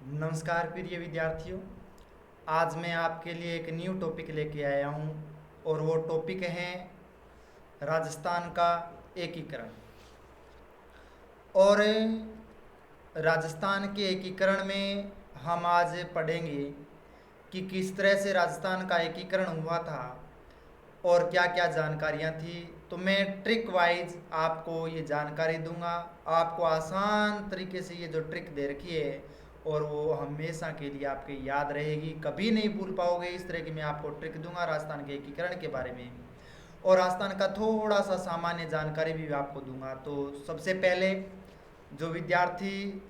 नमस्कार प्रिय विद्यार्थियों। आज मैं आपके लिए एक न्यू टॉपिक लेके आया हूँ और वो टॉपिक है राजस्थान का एकीकरण। और राजस्थान के एकीकरण में हम आज पढ़ेंगे कि किस तरह से राजस्थान का एकीकरण हुआ था और क्या क्या जानकारियाँ थी। तो मैं ट्रिक वाइज आपको ये जानकारी दूंगा। आपको आसान तरीके से ये जो ट्रिक दे रखी है और वो हमेशा के लिए आपके याद रहेगी, कभी नहीं भूल पाओगे। इस तरह की मैं आपको ट्रिक दूंगा राजस्थान के एकीकरण के बारे में, और राजस्थान का थोड़ा सा सामान्य जानकारी भी आपको दूंगा। तो सबसे पहले जो विद्यार्थी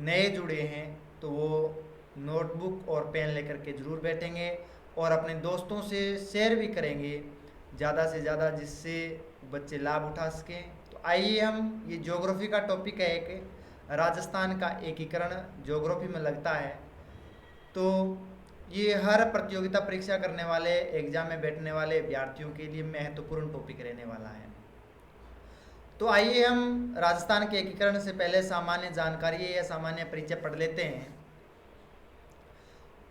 नए जुड़े हैं तो वो नोटबुक और पेन लेकर के ज़रूर बैठेंगे और अपने दोस्तों से शेयर भी करेंगे ज़्यादा से ज़्यादा, जिससे बच्चे लाभ उठा सकें। तो आइए, हम ये ज्योग्राफी का टॉपिक है, एक राजस्थान का एकीकरण ज्योग्राफी में लगता है। तो ये हर प्रतियोगिता परीक्षा करने वाले, एग्जाम में बैठने वाले विद्यार्थियों के लिए महत्वपूर्ण टॉपिक रहने वाला है। तो आइए हम राजस्थान के एकीकरण से पहले सामान्य जानकारी या सामान्य परिचय पढ़ लेते हैं।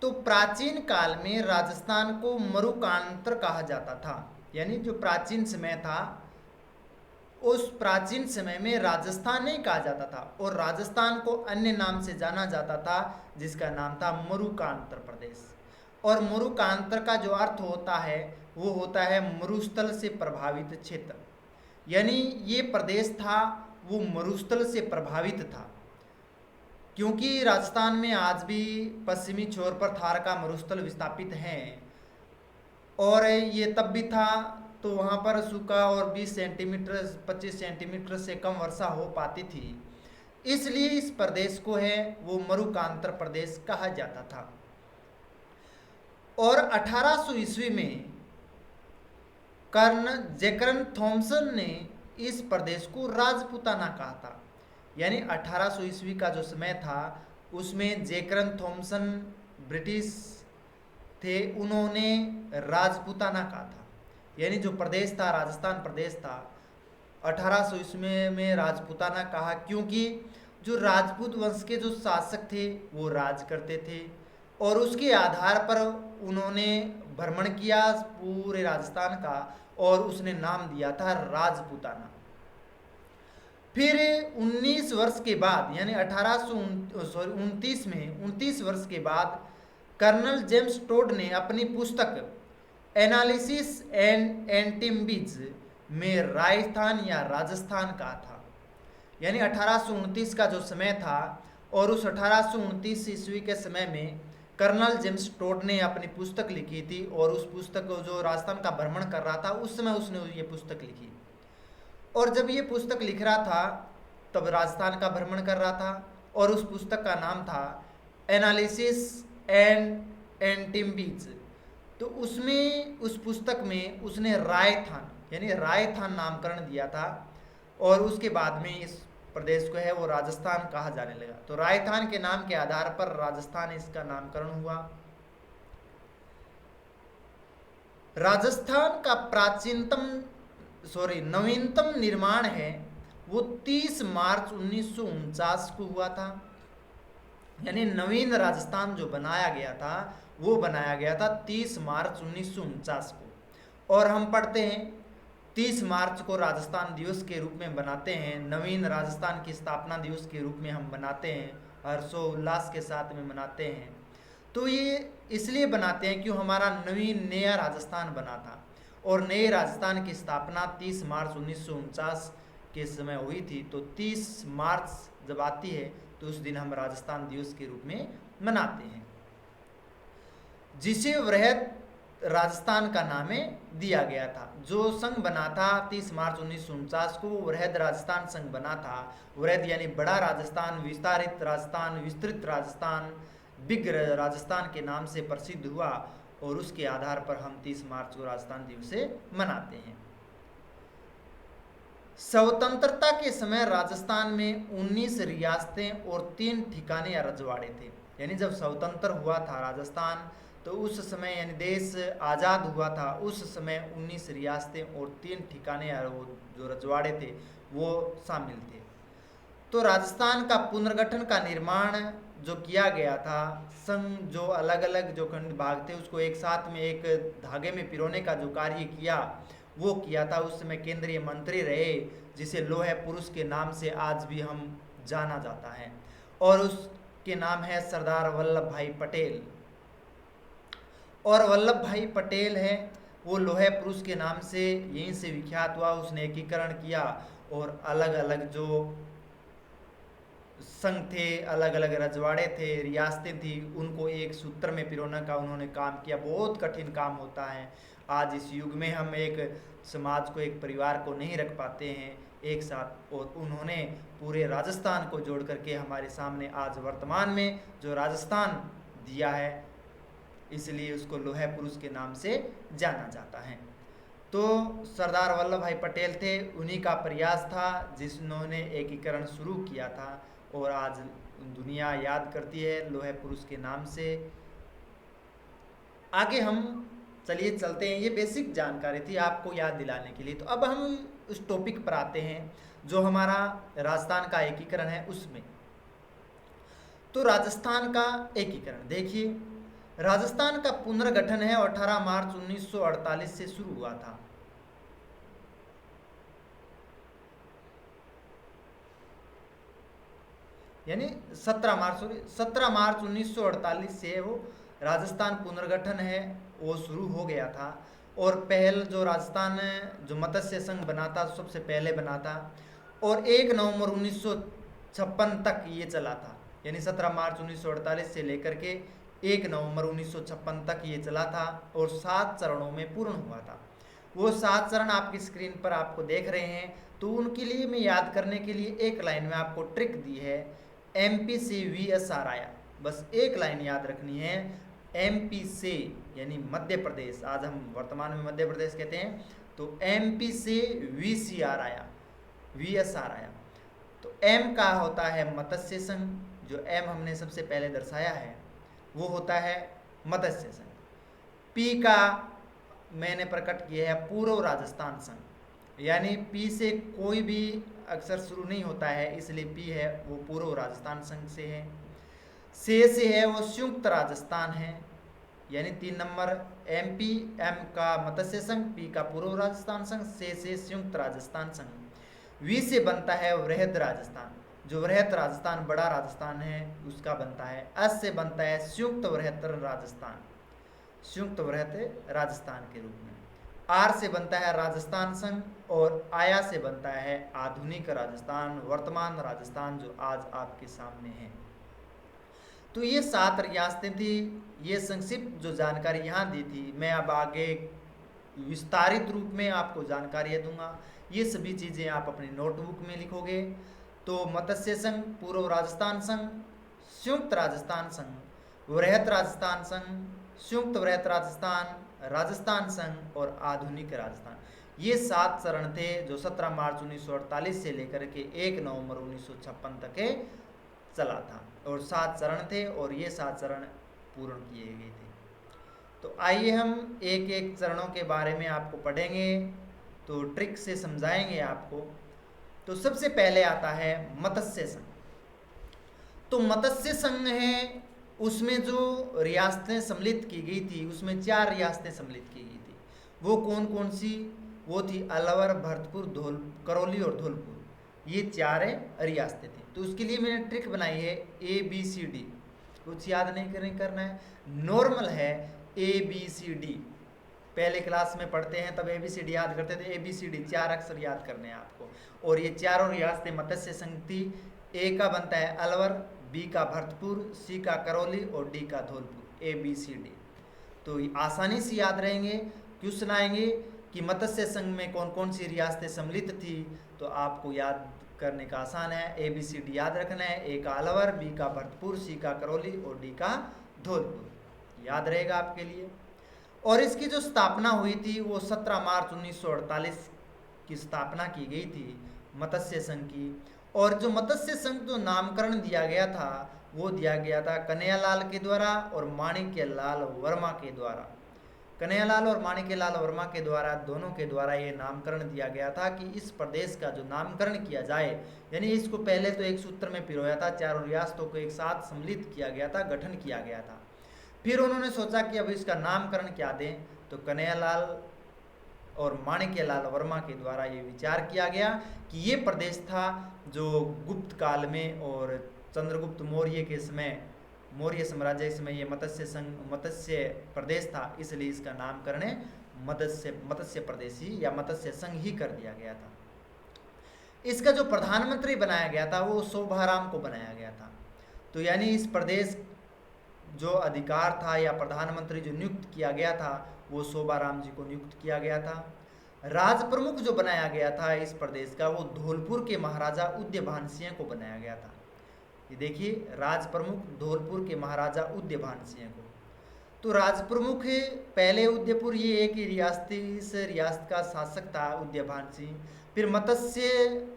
तो प्राचीन काल में राजस्थान को मरुकांतर कहा जाता था, यानी जो प्राचीन समय था उस प्राचीन समय में राजस्थान नहीं कहा जाता था और राजस्थान को अन्य नाम से जाना जाता था जिसका नाम था मरुकांतर प्रदेश। और मरुकांतर का जो अर्थ होता है वो होता है मरुस्थल से प्रभावित क्षेत्र, यानी ये प्रदेश था वो मरुस्थल से प्रभावित था। क्योंकि राजस्थान में आज भी पश्चिमी छोर पर थार का मरुस्थल विस्थापित है और ये तब भी था तो वहाँ पर सूखा और 20 सेंटीमीटर 25 सेंटीमीटर से कम वर्षा हो पाती थी, इसलिए इस प्रदेश को है वो मरुकांतर प्रदेश कहा जाता था। और 1800 ईस्वी में कर्नल जैकरन थॉमसन ने इस प्रदेश को राजपूताना कहा था। यानी 1800 ईस्वी का जो समय था उसमें जैकरन थॉमसन ब्रिटिश थे, उन्होंने राजपूताना कहा था। यानी जो प्रदेश था, राजस्थान प्रदेश था, 1800 ईस्वी में राजपूताना कहा, क्योंकि जो राजपूत वंश के जो शासक थे वो राज करते थे और उसके आधार पर उन्होंने भ्रमण किया पूरे राजस्थान का और उसने नाम दिया था राजपूताना। फिर 19 वर्ष के बाद, यानी 1829 में 29 वर्ष के बाद कर्नल जेम्स टोड ने अपनी पुस्तक एनालिसिस एंड एंटिम्बीज में राजस्थान या राजस्थान कहा था। यानी 1829 का जो समय था और उस 1829 ईस्वी के समय में कर्नल जेम्स टोड ने अपनी पुस्तक लिखी थी और उस पुस्तक को जो राजस्थान का भ्रमण कर रहा था उस समय उसने ये पुस्तक लिखी। और जब ये पुस्तक लिख रहा था तब राजस्थान का भ्रमण कर रहा था और उस पुस्तक का नाम था एनालिसिस एंड एंटिम्बीज। तो उसमें उस पुस्तक में उसने रायथान यानी रायथान नामकरण दिया था और उसके बाद में इस प्रदेश को है वो राजस्थान कहा जाने लगा। तो रायथान के नाम के आधार पर राजस्थान इसका नामकरण हुआ। राजस्थान का नवीनतम निर्माण है वो 30 मार्च 1949 को हुआ था। यानी नवीन राजस्थान जो बनाया गया था वो बनाया गया था 30 मार्च 1949 को। और हम पढ़ते हैं 30 मार्च को राजस्थान दिवस के रूप में बनाते हैं, नवीन राजस्थान की स्थापना दिवस के रूप में हम बनाते हैं, हर्षोल्लास के साथ में मनाते हैं। तो ये इसलिए बनाते हैं क्यों हमारा नवीन नया राजस्थान बना था और नए राजस्थान की स्थापना 30 मार्च 1949 के समय हुई थी। तो 30 मार्च जब आती है तो उस दिन हम राजस्थान दिवस के रूप में मनाते हैं, जिसे वृहद राजस्थान का नाम दिया गया था। जो संघ बना था 30 मार्च 1949 को वृहद राजस्थान संघ बना था। वृहद यानी बड़ा राजस्थान, विस्तारित राजस्थान, विस्तृत राजस्थान, बिग राजस्थान के नाम से प्रसिद्ध हुआ और उसके आधार पर हम 30 मार्च को राजस्थान दिवस से मनाते हैं। स्वतंत्रता के समय राजस्थान में 19 रियासतें और 3 ठिकाने या रजवाड़े थे। यानी जब स्वतंत्र हुआ था राजस्थान तो उस समय यानी देश आज़ाद हुआ था उस समय 19 रियासतें और 3 ठिकाने या वो जो रजवाड़े थे वो शामिल थे। तो राजस्थान का पुनर्गठन का निर्माण जो किया गया था, संघ जो अलग अलग जो खंड भाग थे उसको एक साथ में एक धागे में पिरोने का जो कार्य किया वो किया था। उस समय केंद्रीय मंत्री रहे, जिसे लौह पुरुष के नाम से आज भी हम जाना जाता है, और उसके नाम है सरदार वल्लभ भाई पटेल। और वल्लभ भाई पटेल है वो लोहे पुरुष के नाम से यहीं से विख्यात हुआ। उसने एकीकरण किया और अलग अलग जो संघ थे, अलग अलग रजवाड़े थे, रियासतें थी, उनको एक सूत्र में पिरोने का उन्होंने काम किया। बहुत कठिन काम होता है। आज इस युग में हम एक समाज को, एक परिवार को नहीं रख पाते हैं एक साथ, और उन्होंने पूरे राजस्थान को जोड़ करके हमारे सामने आज वर्तमान में जो राजस्थान दिया है, इसलिए उसको लोह पुरुष के नाम से जाना जाता है। तो सरदार वल्लभ भाई पटेल थे, उन्हीं का प्रयास था जिन्होंने एकीकरण शुरू किया था, और आज दुनिया याद करती है लोह पुरुष के नाम से। आगे हम चलिए चलते हैं, ये बेसिक जानकारी थी आपको याद दिलाने के लिए। तो अब हम उस टॉपिक पर आते हैं जो हमारा राजस्थान का एकीकरण है उसमें। तो राजस्थान का एकीकरण देखिए, राजस्थान का पुनर्गठन है 18 मार्च 1948 से शुरू हुआ था। यानी 17 मार्च 1948 से वो राजस्थान पुनर्गठन है वो शुरू हो गया था। और पहल जो राजस्थान जो मत्स्य संघ बना था सबसे पहले बना था, और 1 नवंबर 1956 तक ये चला था। यानी 17 मार्च 1948 से लेकर के 1 नवंबर 1956 तक ये चला था, और 7 चरणों में पूर्ण हुआ था। वो 7 चरण आपकी स्क्रीन पर आपको देख रहे हैं। तो उनके लिए मैं याद करने के लिए एक लाइन में आपको ट्रिक दी है, MP से VSR आया। बस एक लाइन याद रखनी है, MP से यानी मध्य प्रदेश, आज हम वर्तमान में मध्य प्रदेश कहते हैं, तो MP से VCR आया, VSR आया। तो M का होता है मत्स्य संघ, जो M हमने सबसे पहले दर्शाया है वो होता है मत्स्य संघ। P का मैंने प्रकट किया है पूर्व राजस्थान संघ, यानी P से कोई भी अक्षर शुरू नहीं होता है, इसलिए P है वो पूर्व राजस्थान संघ से है। से है वो संयुक्त राजस्थान है, यानी 3 नंबर MP, M का मत्स्य संघ, P का पूर्व राजस्थान संघ, से संयुक्त राजस्थान संघ। V से बनता है वृहद राजस्थान, जो वृहद राजस्थान बड़ा राजस्थान है उसका बनता है। S से बनता है संयुक्त वृहत्तर राजस्थान, संयुक्त वृहद राजस्थान के रूप में। R से बनता है राजस्थान संघ, और आया से बनता है आधुनिक राजस्थान, वर्तमान राजस्थान जो आज आपके सामने है। तो ये 7 रियासतें थी। ये संक्षिप्त जो जानकारी यहाँ दी थी, मैं अब आगे विस्तारित रूप में आपको जानकारी दूंगा। ये सभी चीज़ें आप अपनी नोटबुक में लिखोगे। तो मत्स्य संघ, पूर्व राजस्थान संघ, संयुक्त राजस्थान संघ, वृहद राजस्थान संघ, संयुक्त वृहद राजस्थान, राजस्थान संघ और आधुनिक राजस्थान, ये 7 चरण थे जो 17 मार्च 1948 से लेकर के 1 नवंबर 1956 तक चला था। और 7 चरण थे और ये 7 चरण पूर्ण किए गए थे। तो आइए हम एक एक चरणों के बारे में आपको पढ़ेंगे, तो ट्रिक से समझाएंगे आपको। तो सबसे पहले आता है मत्स्य संघ। तो मत्स्य संघ है, उसमें जो रियासतें सम्मिलित की गई थी उसमें 4 रियासतें सम्मिलित की गई थी। वो कौन कौन सी? वो थी अलवर, भरतपुर, करौली और धौलपुर। ये 4 रियासतें थी। तो उसके लिए मैंने ट्रिक बनाई है ABCD। कुछ याद नहीं करना है, नॉर्मल है ABCD। पहले क्लास में पढ़ते हैं तब ABCD याद करते थे। ABCD 4 अक्षर याद करने हैं आपको। और ये चारों रियासतें मत्स्य संघ थी। A का बनता है अलवर, B का भरतपुर, C का करौली और D का धौलपुर, ABCD। तो आसानी से याद रहेंगे। क्वेश्चन आएंगे कि मत्स्य संघ में कौन कौन सी रियासतें सम्मिलित थी, तो आपको याद करने का आसान है। ABCD याद रखना है, A का अलवर, B का भरतपुर, C का करौली और D का धौलपुर। याद रहेगा आपके लिए। और इसकी जो स्थापना हुई थी वो 17 मार्च 1948 की स्थापना की गई थी मत्स्य संघ की। और जो मत्स्य संघ जो नामकरण दिया गया था वो दिया गया था कन्हैयालाल के द्वारा और माणिक्य लाल वर्मा के द्वारा। कन्हैयालाल और माणिक्यलाल वर्मा के द्वारा, दोनों के द्वारा ये नामकरण दिया गया था कि इस प्रदेश का जो नामकरण किया जाए, यानी इसको पहले तो एक सूत्र में पिरोया था, चारों रियासतों को एक साथ सम्मिलित किया गया था, गठन किया गया था। फिर उन्होंने सोचा कि अब इसका नामकरण क्या दें, तो कन्हैयालाल और माणिक्यलाल वर्मा के द्वारा ये विचार किया गया कि ये प्रदेश था जो गुप्त काल में और चंद्रगुप्त मौर्य के समय, मौर्य साम्राज्य के समय ये मत्स्य प्रदेश था, इसलिए इसका नामकरण मत्स्य प्रदेशी या मत्स्य संघ ही कर दिया गया था। इसका जो प्रधानमंत्री बनाया गया था वो शोभाराम को बनाया गया था। तो यानी इस प्रदेश जो अधिकार था या प्रधानमंत्री जो नियुक्त किया गया था वो शोभाराम जी को नियुक्त किया गया था। राज प्रमुख जो बनाया गया था इस प्रदेश का वो धौलपुर के महाराजा उदयभान सिंह को बनाया गया था। ये देखिए, राज प्रमुख धौलपुर के महाराजा उदयभान सिंह को। तो राज प्रमुख पहले उदयपुर ये एक ही रियासत का शासक था उदयभान सिंह। फिर मत्स्य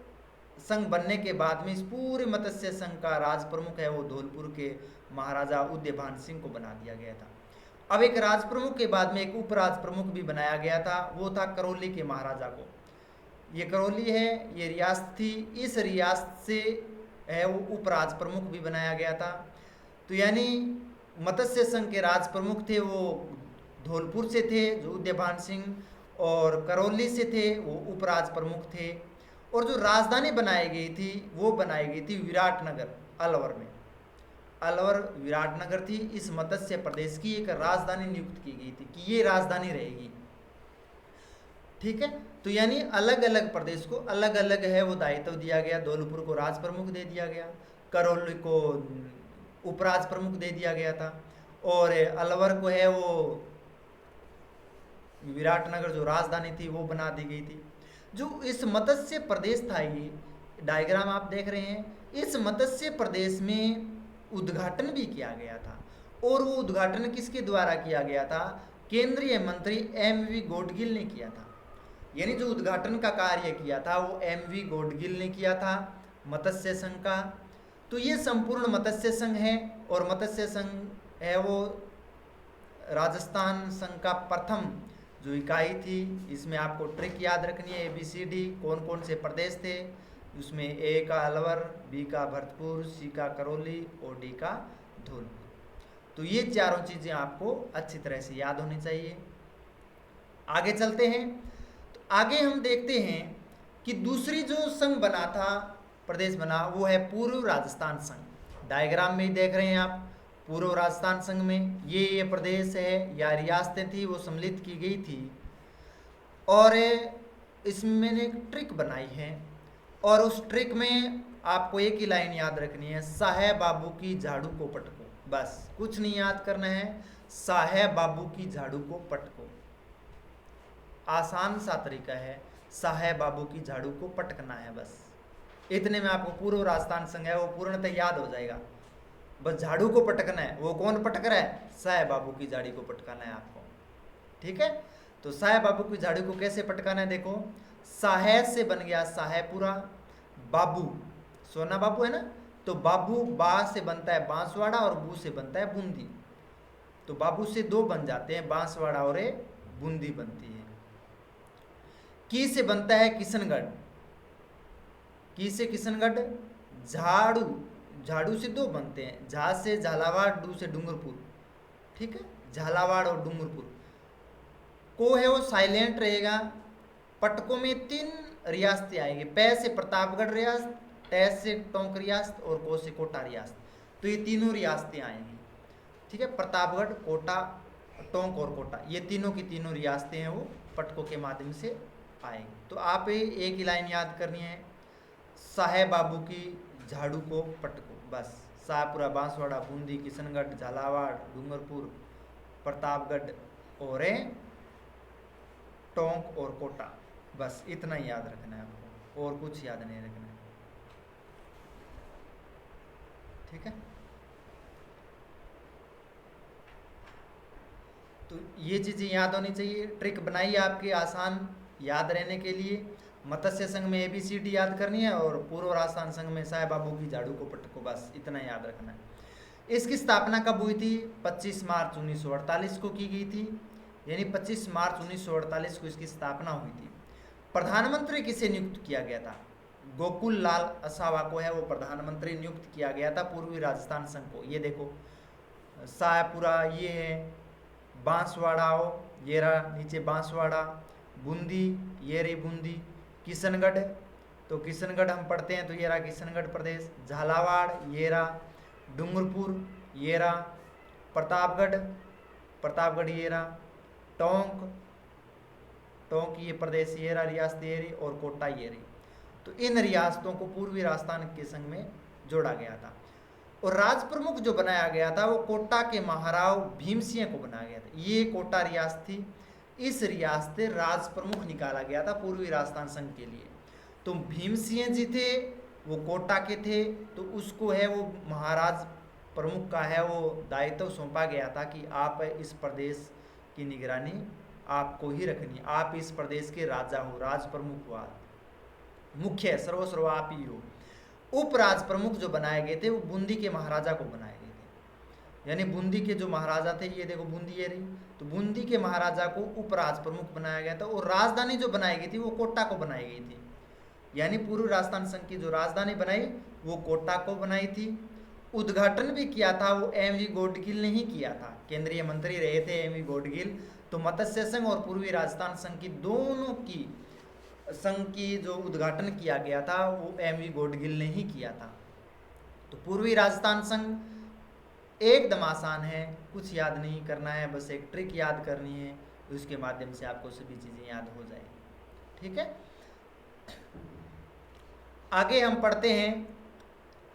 संघ बनने के बाद में इस पूरे मत्स्य संघ का राज प्रमुख है वो धौलपुर के महाराजा उदयभान सिंह को बना दिया गया था। अब एक राज प्रमुख के बाद में एक उपराज प्रमुख भी बनाया गया था, वो था करौली के महाराजा को। ये करौली है, ये रियासत थी, इस रियासत से है वो उपराज प्रमुख भी बनाया गया था। तो यानी मत्स्य संघ के राज प्रमुख थे वो धौलपुर से थे जो उदयभान सिंह, और करौली से थे वो उपराज प्रमुख थे। और जो राजधानी बनाई गई थी वो बनाई गई थी विराटनगर, अलवर में। अलवर विराटनगर थी इस मत्स्य प्रदेश की एक राजधानी नियुक्त की गई थी कि ये राजधानी रहेगी। ठीक है, तो यानी अलग अलग प्रदेश को अलग अलग है वो दायित्व दिया गया। धौलपुर को राज प्रमुख दे दिया गया, करौली को उपराज प्रमुख दे दिया गया था, और अलवर को है वो विराटनगर जो राजधानी थी वो बना दी गई थी। जो इस मत्स्य प्रदेश था, ये डायग्राम आप देख रहे हैं, इस मत्स्य प्रदेश में उद्घाटन भी किया गया था। और वो उद्घाटन किसके द्वारा किया गया था? केंद्रीय मंत्री एमवी गौडगिल ने किया था। यानी जो उद्घाटन का कार्य किया था वो एमवी गौडगिल ने किया था मत्स्य संघ का। तो ये संपूर्ण मत्स्य संघ है, और मत्स्य संघ है वो राजस्थान संघ का प्रथम जो इकाई थी। इसमें आपको ट्रिक याद रखनी है, ABCD, कौन कौन से प्रदेश थे उसमें। A का अलवर, B का भरतपुर, C का करौली और D का धौलपुर। तो ये चारों चीज़ें आपको अच्छी तरह से याद होनी चाहिए। आगे चलते हैं, तो आगे हम देखते हैं कि दूसरी जो संघ बना था, प्रदेश बना, वो है पूर्व राजस्थान संघ। डायग्राम में ही देख रहे हैं आप, पूर्व राजस्थान संघ में ये प्रदेश है या रियासतें थी वो सम्मिलित की गई थी। और इसमें मैंने एक ट्रिक बनाई है, और उस ट्रिक में आपको एक ही लाइन याद रखनी है, साहेब बाबू की झाड़ू को पटको। बस कुछ नहीं याद करना है, साहेब बाबू की झाड़ू को पटको। आसान सा तरीका है, साहेब बाबू की झाड़ू को पटकना है। बस इतने में आपको पूर्व राजस्थान संघ है वो पूर्णतः याद हो जाएगा। बस झाड़ू को पटकना है। वो कौन पटक रहा है? साहेब बाबू की झाड़ी को पटकाना है आपको। ठीक है, तो साहेब बाबू की झाड़ी को कैसे पटकाना है? देखो, साहे से बन गया साहेबपुरा, बाबू सोना बाबू है ना, तो बाबू बा से बनता है बांसवाड़ा और बू से बनता है बूंदी। तो बाबू से दो बन जाते हैं, बांसवाड़ा और बूंदी बनती है। की से बनता है किशनगढ़, की से किशनगढ़। झाड़ू, झाड़ू से दो बनते हैं, झा से झालावाड़, डू से डूंगरपुर। ठीक है, झालावाड़ और डूंगरपुर। को है वो साइलेंट रहेगा। पटकों में 3 रियासतें आएंगी, पै से प्रतापगढ़ रियासत, टै से टोंक रियासत और को से कोटा रियासत। तो ये तीनों रियासतें आएंगी। ठीक है, प्रतापगढ़, कोटा, टोंक और कोटा, ये तीनों की तीनों रियासतें हैं वो पटकों के माध्यम से आएंगी। तो आप एक ही लाइन याद करनी है, साहेब बाबू की झाड़ू को पटको। बस शाहपुरा, बांसवाड़ा, बूंदी, किशनगढ़, झालावाड़, डूंगरपुर, प्रतापगढ़ और टोंक और कोटा। बस इतना ही याद रखना है आपको, और कुछ याद नहीं रखना है। ठीक है, तो ये चीज़ें याद होनी चाहिए। ट्रिक बनाइए आपके आसान याद रहने के लिए। मत्स्य संघ में ABCD याद करनी है, और पूर्व राजस्थान संघ में साहेब बाबू की झाड़ू को पटको। बस इतना याद रखना है। इसकी स्थापना कब हुई थी? 25 मार्च 1948 को की गई थी। यानी 25 मार्च 1948 को इसकी स्थापना हुई थी। प्रधानमंत्री किसे नियुक्त किया गया था? गोकुल लाल असावा को है वो प्रधानमंत्री नियुक्त किया गया था पूर्वी राजस्थान संघ को। ये देखो शाहपुरा ये है, बांसवाड़ा हो ये रहा नीचे बांसवाड़ा, बूंदी ये रही बूंदी, किशनगढ़ तो किशनगढ़ हम पढ़ते हैं तो ये रहा किशनगढ़ प्रदेश, झालावाड़ ये रहा, डूंगरपुर ये रहा, प्रतापगढ़ ये रहा, टोंक ये प्रदेश ये रहा रियासत ये रही, और कोटा ये रही। तो इन रियासतों को पूर्वी राजस्थान के संघ में जोड़ा गया था। और राज प्रमुख जो बनाया गया था वो कोटा के महाराव भीम सिंह को बनाया गया था। ये कोटा रियासत थी, इस रियासत से राज प्रमुख निकाला गया था पूर्वी राजस्थान संघ के लिए। तो भीम सिंह जी थे वो कोटा के थे, तो उसको है वो महाराज प्रमुख का है वो दायित्व सौंपा गया था कि आप इस प्रदेश की निगरानी आपको ही रखनी, आप इस प्रदेश के राजा हो, राज प्रमुख हो, मुख्य सर्वस्व आप ही हो। उपराज प्रमुख जो बनाए गए थे वो बूंदी के महाराजा को बनाए गए थे, यानी बूंदी के जो महाराजा थे ये देखो बूंदी ये रही, तो बूंदी के महाराजा को उपराज प्रमुख बनाया गया था। और राजधानी जो बनाई गई थी वो कोटा को बनाई गई थी, यानी पूर्वी राजस्थान संघ की जो राजधानी बनाई वो कोटा को बनाई थी। उद्घाटन भी किया था वो एम.वी. गौडगिल ने ही किया था, केंद्रीय मंत्री रहे थे एम.वी. गौडगिल। तो मत्स्य संघ और पूर्वी राजस्थान संघ की दोनों की संघ की जो उद्घाटन किया गया था वो एम.वी. गौडगिल ने ही किया था। तो पूर्वी राजस्थान संघ एकदम आसान है, कुछ याद नहीं करना है, बस एक ट्रिक याद करनी है, उसके माध्यम से आपको सभी चीज़ें याद हो जाएगी। ठीक है, आगे हम पढ़ते हैं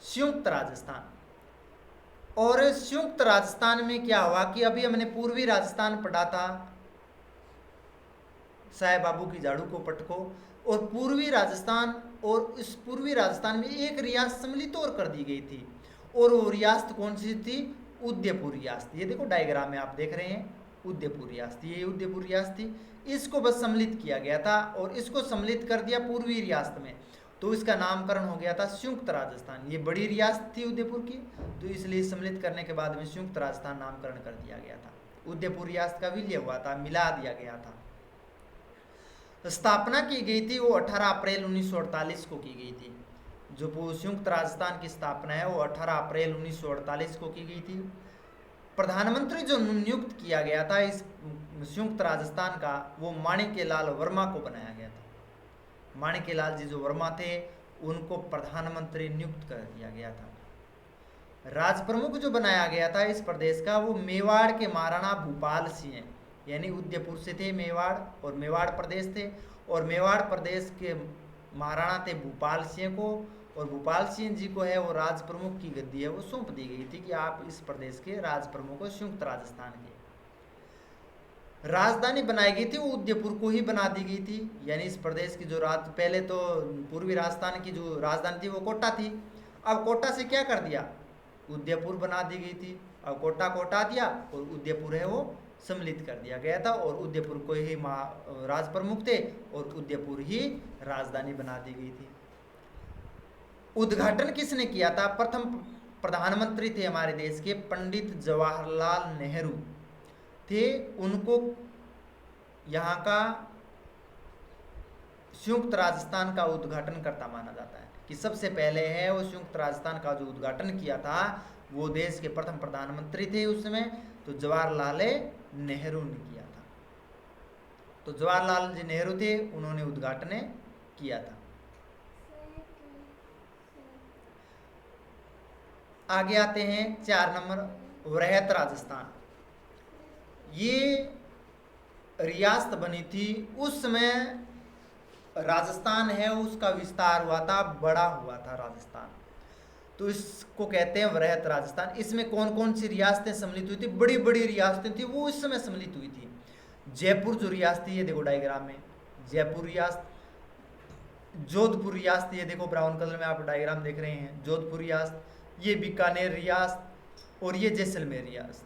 संयुक्त राजस्थान। और संयुक्त राजस्थान में क्या हुआ कि अभी हमने पूर्वी राजस्थान पढ़ा था साहेब बाबू की झाड़ू को पटको, और पूर्वी राजस्थान और इस पूर्वी राजस्थान में एक रियासत सम्मिलित और कर दी गई थी, और वो रियासत कौन सी थी? उदयपुर रियासत। ये देखो डायग्राम में आप देख रहे हैं उदयपुर रियासत, ये उदयपुर रियासत थी, इसको बस सम्मिलित किया गया था और इसको सम्मिलित कर दिया पूर्वी रियासत में, तो इसका नामकरण हो गया था संयुक्त राजस्थान। ये बड़ी रियासत थी उदयपुर की, तो इसलिए सम्मिलित करने के बाद में संयुक्त राजस्थान नामकरण कर दिया गया था। उदयपुर रियासत का विलय हुआ था, मिला दिया गया था। स्थापना की गई थी वो 18 अप्रैल 1948 को की गई थी। जो संयुक्त राजस्थान की स्थापना है वो 18 अप्रैल 1948 को की गई थी। प्रधानमंत्री जो नियुक्त किया गया था इस संयुक्त राजस्थान का वो माणिक्यलाल वर्मा को बनाया गया था। माणिक्यलाल जी जो वर्मा थे उनको प्रधानमंत्री नियुक्त कर दिया गया था। राज प्रमुख जो बनाया गया था इस प्रदेश का वो मेवाड़ के महाराणा भूपाल सिंह, यानी उदयपुर से थे मेवाड़, और मेवाड़ प्रदेश थे, और मेवाड़ प्रदेश के महाराणा थे भूपाल सिंह को, और भूपाल सिंह जी को है वो राज प्रमुख की गद्दी है वो सौंप दी गई थी कि आप इस प्रदेश के राज प्रमुख हो संयुक्त राजस्थान के। राजधानी बनाई गई थी वो उदयपुर को ही बना दी गई थी, यानी इस प्रदेश की जो पहले तो पूर्वी राजस्थान की जो राजधानी थी वो कोटा थी, अब कोटा से क्या कर दिया उदयपुर बना दी गई थी। अब कोटा को हटा दिया और उदयपुर है वो सम्मिलित कर दिया गया था, और उदयपुर को ही राज प्रमुख थे और उदयपुर ही राजधानी बना दी गई थी। उद्घाटन किसने किया था? प्रथम प्रधानमंत्री थे हमारे देश के पंडित जवाहरलाल नेहरू थे, उनको यहाँ का संयुक्त राजस्थान का उद्घाटन करता माना जाता है कि सबसे पहले है वो संयुक्त राजस्थान का जो उद्घाटन किया था वो देश के प्रथम प्रधानमंत्री थे उस समय, तो जवाहरलाल नेहरू ने किया था। तो जवाहरलाल जी नेहरू थे, उन्होंने उद्घाटन किया था। आगे आते हैं 4 नंबर वृहत राजस्थान। ये रियासत बनी थी उस समय, राजस्थान है उसका विस्तार हुआ था, बड़ा हुआ था राजस्थान, तो इसको कहते हैं वृहत राजस्थान। इसमें कौन कौन सी रियासतें सम्मिलित हुई थी? बड़ी बड़ी रियासतें थी वो इस समय सम्मिलित हुई थी। जयपुर जो रियासत है ये देखो डायग्राम में जयपुर रियासत, जोधपुर रियासत ये देखो ब्राउन कलर में आप डायग्राम देख रहे हैं जोधपुर रियासत, ये बीकानेर रियासत, और ये जैसलमेर रियासत,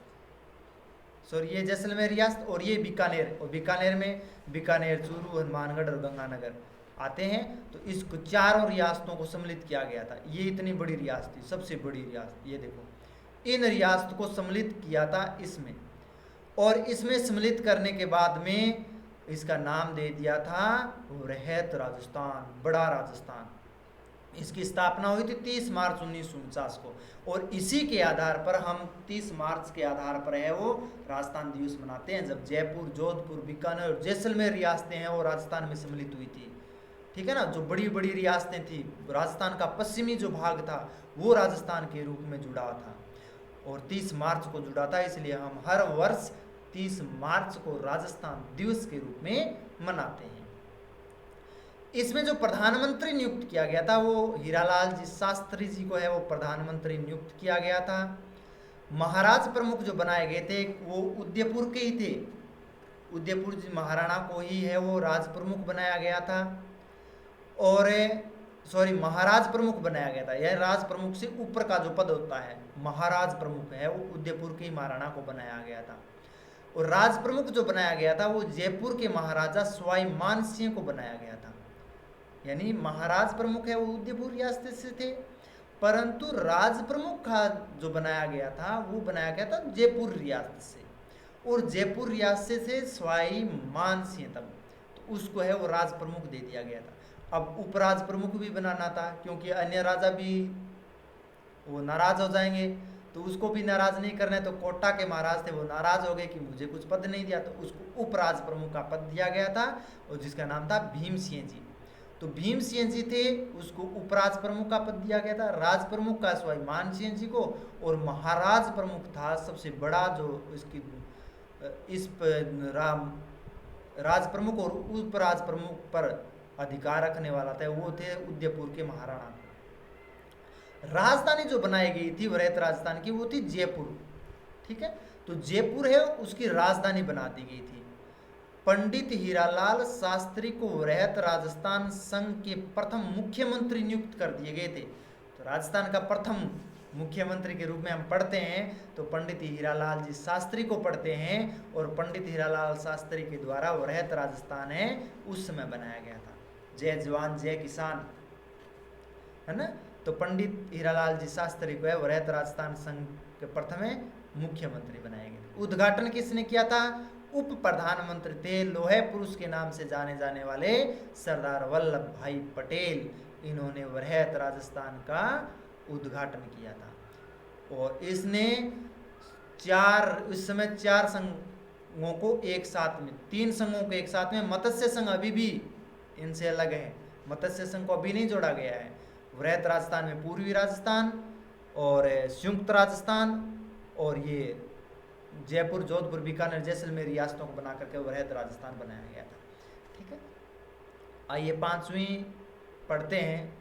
सॉरी ये जैसलमेर रियासत और ये बीकानेर, और बीकानेर में बीकानेर, चूरू, हनुमानगढ़ और गंगानगर आते हैं। तो इसको चारों रियासतों को सम्मिलित किया गया था। ये इतनी बड़ी रियासत थी, सबसे बड़ी रियासत, ये देखो इन रियासत को सम्मिलित किया था इसमें। और इसमें सम्मिलित करने के बाद में इसका नाम दे दिया था वृहत राजस्थान, बड़ा राजस्थान। इसकी स्थापना हुई थी 30 मार्च 1949 को, और इसी के आधार पर हम 30 मार्च के आधार पर है वो राजस्थान दिवस मनाते हैं, जब जयपुर, जोधपुर, बीकानेर और जैसलमेर रियासतें हैं वो राजस्थान में सम्मिलित हुई थी। ठीक है ना, जो बड़ी बड़ी रियासतें थी, राजस्थान का पश्चिमी जो भाग था वो राजस्थान के रूप में जुड़ा था और 30 मार्च को जुड़ा था, इसलिए हम हर वर्ष 30 मार्च को राजस्थान दिवस के रूप में मनाते हैं। इसमें जो प्रधानमंत्री नियुक्त किया गया था वो हीरालाल जी शास्त्री जी को है वो प्रधानमंत्री नियुक्त किया गया था। महाराज प्रमुख जो बनाए गए थे वो उदयपुर के ही थे, उदयपुर जी महाराणा को ही है वो राज प्रमुख बनाया गया था, और महाराज प्रमुख बनाया गया था। यह राज प्रमुख से ऊपर का जो पद होता है महाराज प्रमुख है वो उदयपुर के महाराणा को बनाया गया था। और राज प्रमुख जो बनाया गया था वो जयपुर के महाराजा सवाई मानसिंह को बनाया गया था। यानी महाराज प्रमुख है वो उदयपुर रियासत से थे, परंतु राज प्रमुख का जो बनाया गया था वो बनाया गया था जयपुर रियासत से, और जयपुर रियासत से सवाई मानसिंह तब, तो उसको है वो राज प्रमुख दे दिया गया था। अब उपराज प्रमुख भी बनाना था, क्योंकि अन्य राजा भी वो नाराज हो जाएंगे, तो उसको भी नाराज नहीं करना है। तो कोटा के महाराज थे वो नाराज हो गए कि मुझे कुछ पद नहीं दिया, तो उसको उपराज प्रमुख का पद दिया गया था, और जिसका नाम था भीमसिंह जी। तो भीमसिंह जी थे, उसको उपराज प्रमुख का पद दिया गया था, राज प्रमुख का सवाई मानसिंह जी को, और महाराज प्रमुख था सबसे बड़ा जो इसकी इस राज प्रमुख और उपराज प्रमुख पर अधिकार रखने वाला था, वो थे उदयपुर के महाराणा। राजधानी जो बनाई गई थी वृहत राजस्थान की वो थी जयपुर। ठीक है, तो जयपुर है उसकी राजधानी बना दी गई थी। पंडित हीरालाल शास्त्री को वृहत राजस्थान संघ के प्रथम मुख्यमंत्री नियुक्त कर दिए गए थे। तो राजस्थान का प्रथम मुख्यमंत्री के रूप में हम पढ़ते हैं तो पंडित हीरालाल जी शास्त्री को पढ़ते हैं, और पंडित हीरालाल शास्त्री के द्वारा वृहत राजस्थान है उस समय बनाया गया था। जय जवान जय किसान, है ना। तो पंडित हीरालाल जी शास्त्री को है वृहत राजस्थान संघ के प्रथम मुख्यमंत्री बनाए गए। उद्घाटन किसने किया था? उप प्रधानमंत्री थे, लोहे पुरुष के नाम से जाने जाने वाले सरदार वल्लभ भाई पटेल। इन्होंने वृहत राजस्थान का उद्घाटन किया था, और इसने उस समय चार संघों को एक साथ में, 3 संघों को एक साथ में, मत्स्य संघ अभी भी इनसे अलग है, मत्स्य संघ को अभी नहीं जोड़ा गया है। वृहत राजस्थान में पूर्वी राजस्थान और संयुक्त राजस्थान और ये जयपुर, जोधपुर, बीकानेर, जैसलमेर रियासतों को बना करके वृहत राजस्थान बनाया गया था। ठीक है, आइए 5वीं पढ़ते हैं।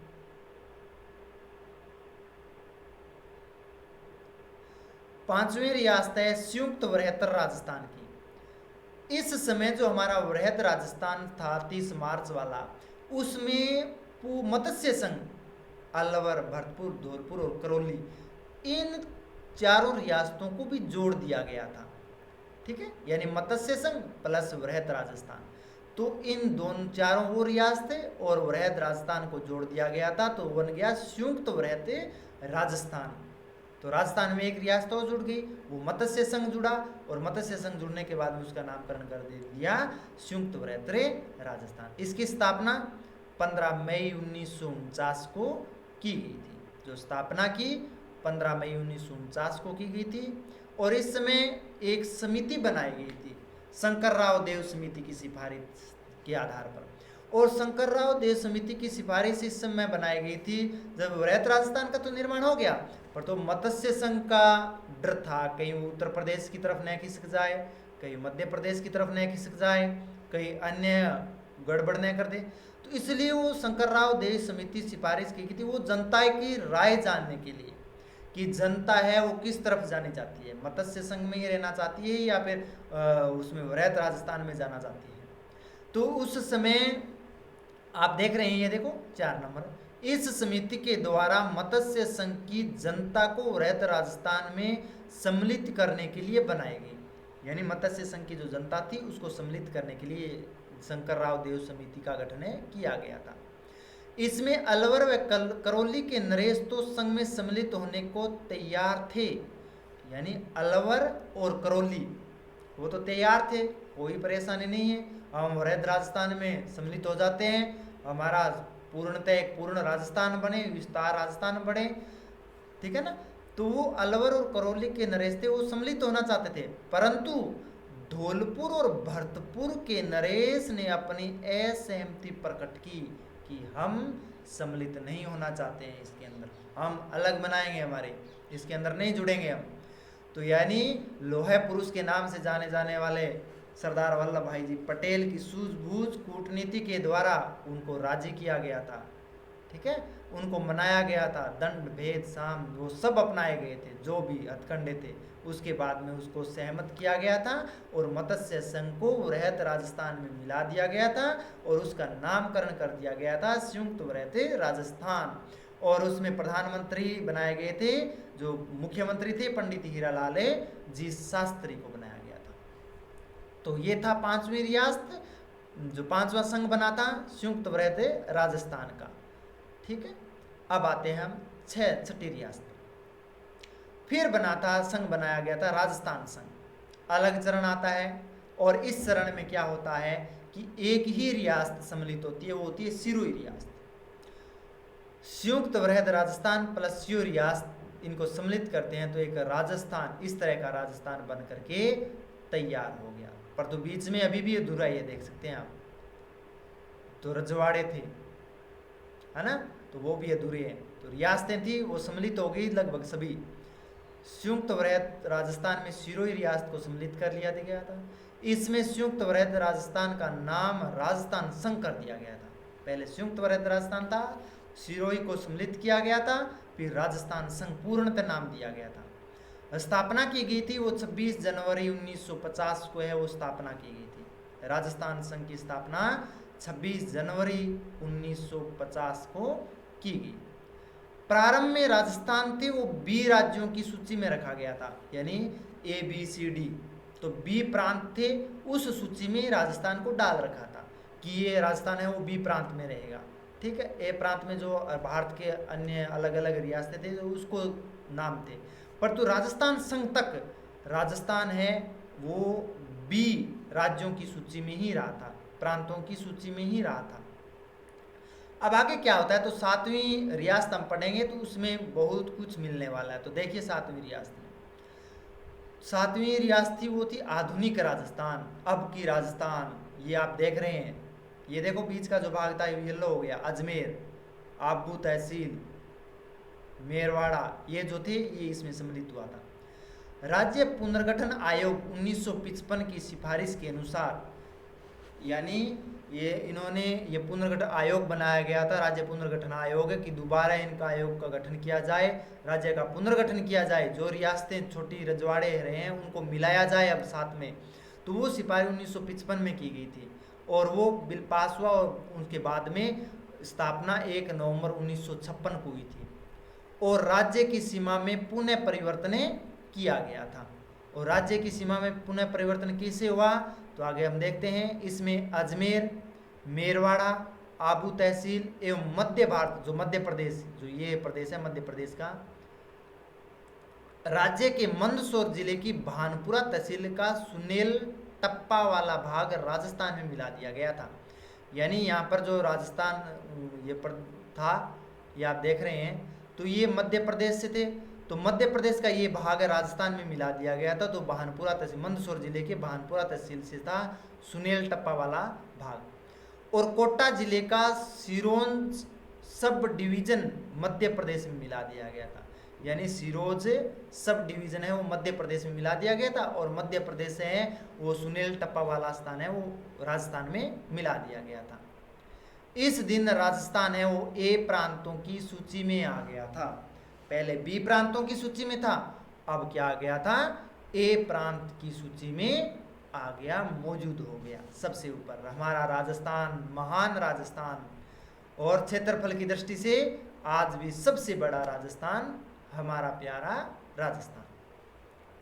5वीं रियासत है संयुक्त वृहत्तर राजस्थान की। इस समय जो हमारा वृहत राजस्थान था 30 मार्च वाला, उसमें मत्स्य संघ अलवर, भरतपुर, धौलपुर और करौली, इन चारों रियासतों को भी जोड़ दिया गया था। ठीक है, यानी मत्स्य संघ प्लस वृहत राजस्थान, तो इन दोनों चारों वो रियासतें और वृहत राजस्थान को जोड़ दिया गया था, तो बन गया संयुक्त वृहत राजस्थान। तो राजस्थान में एक रियासत और जुड़ गई, वो मत्स्य संघ जुड़ा, और मत्स्य संघ जुड़ने के बाद में उसका नामकरण कर दिया संयुक्त वृहत राजस्थान। इसकी स्थापना 15 मई 1949 को की गई थी। जो स्थापना की 15 मई 1949 को की गई थी, और इस समय एक समिति बनाई गई थी शंकरराव देव समिति की सिफारिश के आधार पर। और शंकरराव देव समिति की सिफारिश इस समय बनाई गई थी जब वृहत राजस्थान का तो निर्माण हो गया, पर तो मत्स्य संघ का डर था, कहीं उत्तर प्रदेश की तरफ न खिसक जाए, कहीं मध्य प्रदेश की तरफ न खिसक जाए, कहीं अन्य गड़बड़ न कर दे, तो इसलिए वो शंकरराव देव समिति सिफारिश की गई थी वो जनता की राय जानने के लिए कि जनता है वो किस तरफ जानी चाहती है, मत्स्य संघ में ही रहना चाहती है या फिर उसमें वृहत राजस्थान में जाना चाहती है। तो उस समय आप देख रहे हैं, ये देखो 4 नंबर, इस समिति के द्वारा मत्स्य संघ की जनता को वृहत राजस्थान में सम्मिलित करने के लिए बनाई गई। यानी मत्स्य संघ की जो जनता थी उसको सम्मिलित करने के लिए शंकरराव देव समिति का गठन किया गया था। इसमें अलवर व करौली के नरेश तो संघ में सम्मिलित होने को तैयार थे। यानी अलवर और करौली वो तो तैयार थे, कोई परेशानी नहीं है। हम वृहद राजस्थान में सम्मिलित हो जाते हैं, हमारा पूर्णतः एक पूर्ण राजस्थान बने, विस्तार राजस्थान बने, ठीक है ना। तो वो अलवर और करौली के नरेश थे, वो सम्मिलित होना चाहते थे, परंतु धौलपुर और भरतपुर के नरेश ने अपनी असहमति प्रकट की कि हम सम्मिलित नहीं होना चाहते हैं, इसके अंदर हम अलग बनाएंगे, हमारे इसके अंदर नहीं जुड़ेंगे हम। तो यानी लोहे पुरुष के नाम से जाने जाने वाले सरदार वल्लभ भाई जी पटेल की सूझबूझ कूटनीति के द्वारा उनको राजी किया गया था, ठीक है, उनको मनाया गया था। दंड भेद साम वो सब अपनाए गए थे, जो भी हथकंडे थे, उसके बाद में उसको सहमत किया गया था और मत्स्य संघ को वृहद राजस्थान में मिला दिया गया था और उसका नामकरण कर दिया गया था संयुक्त वृहद राजस्थान। और उसमें प्रधानमंत्री बनाए गए थे, जो मुख्यमंत्री थे पंडित हीरालाल जी शास्त्री को बनाया गया था। तो ये था पांचवी रियासत, जो पांचवा संघ बना था संयुक्त वृहद राजस्थान का, ठीक है। अब आते हैं हम छठी रियासत। फिर बना था संघ, बनाया गया था राजस्थान संघ, अलग चरण आता है। और इस चरण में क्या होता है कि एक ही रियासत सम्मिलित होती है, वो होती है सिरोही रियासत। संयुक्त वृहद राजस्थान प्लस सिरोही रियासत, इनको सम्मिलित करते हैं तो एक राजस्थान, इस तरह का राजस्थान बन करके तैयार हो गया। पर तो बीच में अभी भी अधूरा, ये देख सकते हैं आप, तो रजवाड़े थे, है ना, तो वो भी अधूरे हैं। तो रियासतें थी वो सम्मिलित हो गई लगभग सभी। संयुक्त वृहद राजस्थान में सिरोही रियासत को सम्मिलित कर लिया गया था। इसमें संयुक्त वृहद राजस्थान का नाम राजस्थान संघ कर दिया गया था। पहले संयुक्त वृहद राजस्थान था, सिरोही को सम्मिलित किया गया था, फिर राजस्थान संघ पूर्णतः नाम दिया गया था। स्थापना की गई थी वो 26 जनवरी 1950 को है, वो स्थापना की गई थी। राजस्थान संघ की स्थापना 26 जनवरी 1950 को की गई। प्रारंभ में राजस्थान थे वो बी राज्यों की सूची में रखा गया था, यानी ABCD, तो बी प्रांत थे, उस सूची में राजस्थान को डाल रखा था कि ये राजस्थान है वो बी प्रांत में रहेगा, ठीक है। ए प्रांत में जो भारत के अन्य अलग अलग रियासतें थे तो उसको नाम थे, परंतु राजस्थान संघ तक राजस्थान है वो बी राज्यों की सूची में ही रहा था, प्रांतों की सूची में ही रहा था। अब आगे क्या होता है, तो सातवीं रियासत हम पढ़ेंगे तो उसमें बहुत कुछ मिलने वाला है। तो देखिए सातवीं रियासत में, सातवीं रियासत थी वो थी आधुनिक राजस्थान। अब की राजस्थान ये आप देख रहे हैं, ये देखो बीच का जो भाग था येलो हो गया, अजमेर, आबू तहसील, मेरवाड़ा, ये जो थे ये इसमें सम्मिलित हुआ था। राज्य पुनर्गठन आयोग 1955 की सिफारिश के अनुसार, यानी ये इन्होंने ये पुनर्गठन आयोग बनाया गया था, राज्य पुनर्गठन आयोग, कि दोबारा इनका आयोग का गठन किया जाए, राज्य का पुनर्गठन किया जाए, जो रियासतें छोटी रजवाड़े रहे हैं उनको मिलाया जाए अब साथ में। तो वो सिफारिश 1955 में की गई थी और वो बिल पास हुआ और उसके बाद में स्थापना 1 नवंबर 1956 को हुई थी। और राज्य की सीमा में पुनः परिवर्तन किया गया था। और राज्य की सीमा में पुनः परिवर्तन कैसे हुआ, तो आगे हम देखते हैं। इसमें अजमेर, मेरवाड़ा, आबू तहसील एवं मध्य भारत, जो मध्य प्रदेश, जो ये प्रदेश है मध्य प्रदेश का, राज्य के मंदसौर जिले की भानपुरा तहसील का सुनेल टप्पा वाला भाग राजस्थान में मिला दिया गया था। यानी यहाँ पर जो राजस्थान ये था, ये आप देख रहे हैं, तो ये मध्य प्रदेश से थे, तो मध्य प्रदेश का ये भाग राजस्थान में मिला दिया गया था। तो भानपुरा तहसील, मंदसौर जिले के भानपुरा तहसील से था सुनेल टप्पा वाला भाग। और कोटा जिले का सिरोंज सब डिवीजन मध्य प्रदेश में मिला दिया गया था, यानी सिरोंज सब डिवीजन है वो मध्य प्रदेश में मिला दिया गया था। और मध्य प्रदेश है वो सुनेल टप्पा वाला स्थान है वो राजस्थान में मिला दिया गया था। इस दिन राजस्थान है वो ए प्रांतों की सूची में आ गया था। पहले बी प्रांतों की सूची में था, अब क्या आ गया था, ए प्रांत की सूची में आ गया, मौजूद हो गया सबसे ऊपर। हमारा राजस्थान, महान राजस्थान, और क्षेत्रफल की दृष्टि से आज भी सबसे बड़ा राजस्थान, हमारा प्यारा राजस्थान।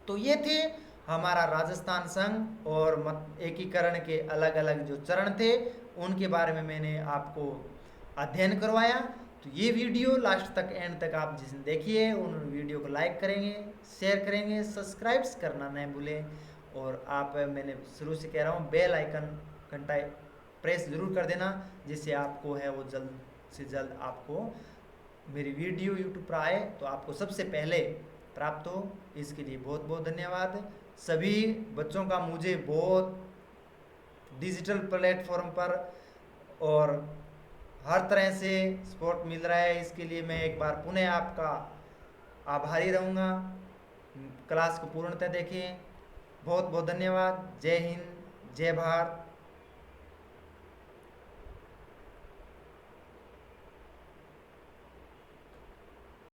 तो ये थे हमारा राजस्थान संघ और एकीकरण के अलग अलग जो चरण थे उनके बारे में मैंने आपको अध्ययन करवाया। तो ये वीडियो लास्ट तक, एंड तक आप जिसने देखिए उन वीडियो को लाइक करेंगे, शेयर करेंगे, सब्सक्राइब करना न भूलें और आप, मैंने शुरू से कह रहा हूँ, बेल आइकन घंटा प्रेस ज़रूर कर देना, जिससे आपको है वो जल्द से जल्द आपको मेरी वीडियो यूट्यूब पर आए तो आपको सबसे पहले प्राप्त हो। इसके लिए बहुत बहुत धन्यवाद। सभी बच्चों का मुझे बहुत डिजिटल प्लेटफॉर्म पर और हर तरह से सपोर्ट मिल रहा है, इसके लिए मैं एक बार पुनः आपका आभारी रहूँगा। क्लास को पूर्णतः देखें। बहुत बहुत धन्यवाद। जय हिंद, जय भारत।